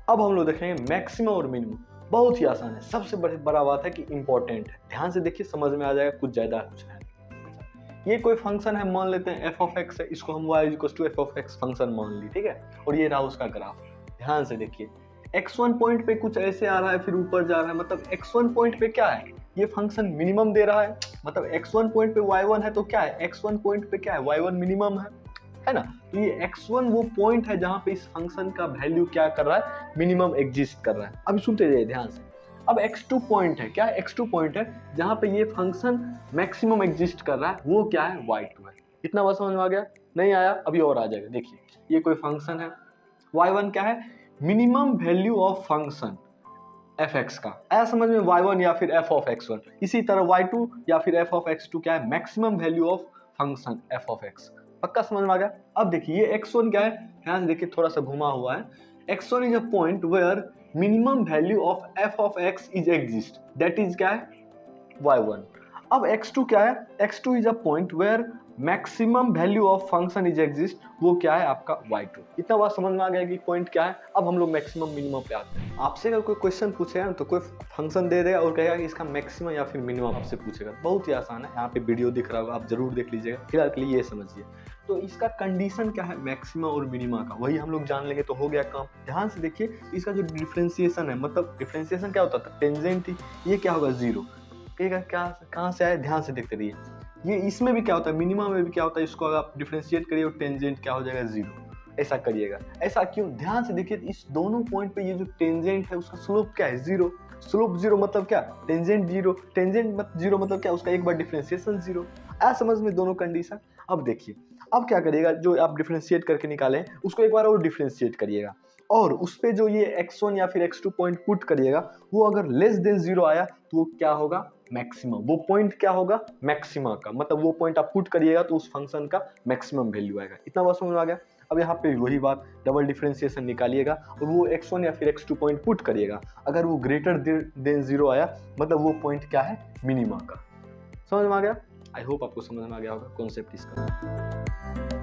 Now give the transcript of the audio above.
अब हम लोग देखेंगे मैक्सिमम और मिनिमम। बहुत ही आसान है, सबसे बड़ा बात है कि इंपॉर्टेंट है। ध्यान से देखिए, समझ में आ जाएगा, कुछ ज्यादा कुछ है। ये कोई फंक्शन है, मान लेते हैं f ऑफ x है, इसको हम y equal to f of x function मान ली, ठीक है। और ये रहा उसका ग्राफ। ध्यान से देखिए, x1 पॉइंट पे कुछ ऐसे आ रहा है, फिर ऊपर जा रहा है, मतलब x1 पॉइंट पे क्या है, ये फंक्शन मिनिमम दे रहा है। मतलब x1 पॉइंट पे y1 है तो क्या है, x1 पॉइंट पे क्या है, y1 मिनिमम है ना। तो ये x1 वो पॉइंट है जहां पे इस फंक्शन का वैल्यू क्या कर रहा है, मिनिमम एग्जिस्ट कर रहा है। अभी सुनते जाइए ध्यान से। अब x2 पॉइंट है, क्या है, x2 पॉइंट है जहां पे ये फंक्शन मैक्सिमम एग्जिस्ट कर रहा है, वो क्या है, y2 है। इतना बात समझ में आ गया? नहीं आया? अभी और आ जाएगा। देखिए, ये कोई फंक्शन है, y1 क्या है, minimum value of function fx का, ऐसा समझ में, y1 या फिर f ऑफ x1। इसी तरह y2 या फिर f ऑफ x2 क्या है, maximum value of function f of x। पक्का समझ में आ गया? अब देखिए, ये x1 क्या है, ध्यान से देखिए, थोड़ा सा घुमा हुआ है। x1 is a point where minimum value of f of x is exist, that is क्या है, y1। अब x2 क्या है, x2 is a point where maximum value of function is exist, वो क्या है आपका y2। इतना बात समझ में आ गया कि पॉइंट क्या है। अब हम लोग मैक्सिमम मिनिमम पे आते हैं। आपसे अगर कोई क्वेश्चन पूछेगा तो कोई फंक्शन दे देगा और कहेगा कि इसका मैक्सिमम या फिर मिनिमम आपसे पूछेगा। बहुत ही आसान है, यहाँ पे वीडियो दिख रहा होगा, आप जरूर देख लीजिएगा। फिलहाल के लिए ये समझिए, तो इसका कंडीशन क्या है, मैक्सिमम और मिनिमा का, वही हम लोग जान लेंगे तो हो गया काम। ध्यान से देखिए, इसका जो डिफरेंशिएशन है, मतलब डिफरेंशिएशन क्या होता था, टेंजेंट थी, ये क्या होगा, जीरो। क्या कहाँ से आया, ध्यान से देखते रहिए। ये इसमें भी क्या होता है, मिनिमम में भी क्या होता है, इसको अगर आप डिफरेंशिएट करिए और टेंजेंट क्या हो जाएगा, जीरो। ऐसा करिएगा। ऐसा क्यों, ध्यान से देखिए, इस दोनों पॉइंट पे ये जो टेंजेंट है उसका स्लोप क्या है, जीरो। स्लोप जीरो मतलब क्या, टेंजेंट जीरो। टेंजेंट जीरो मतलब क्या, उसका एक बार डिफरेंशिएशन जीरो। आ समझ में दोनों कंडीशन। अब देखिए, अब क्या करिएगा, जो आप डिफरेंशिएट करके निकालें उसको एक बार और डिफरेंशिएट करिएगा, और उस पे जो ये x1 या फिर x2 पॉइंट पुट करिएगा, वो अगर लेस देन जीरो आया तो वो क्या होगा, मैक्सिमम। वो पॉइंट क्या होगा, मैक्सिमा का, मतलब वो पॉइंट आप पुट करिएगा तो उस फंक्शन का मैक्सिमम वैल्यू आएगा। इतना बात समझ में आ गया? अब यहाँ पे वही बात, डबल डिफरेंशिएशन निकालिएगा और वो x1 या फिर x2 पॉइंट पुट करिएगा। अगर वो ग्रेटर देन जीरो आया, मतलब वो पॉइंट क्या है, मिनिमा का। समझ में आ गया? आई होप आपको समझ में आ गया होगा कॉन्सेप्ट इसका।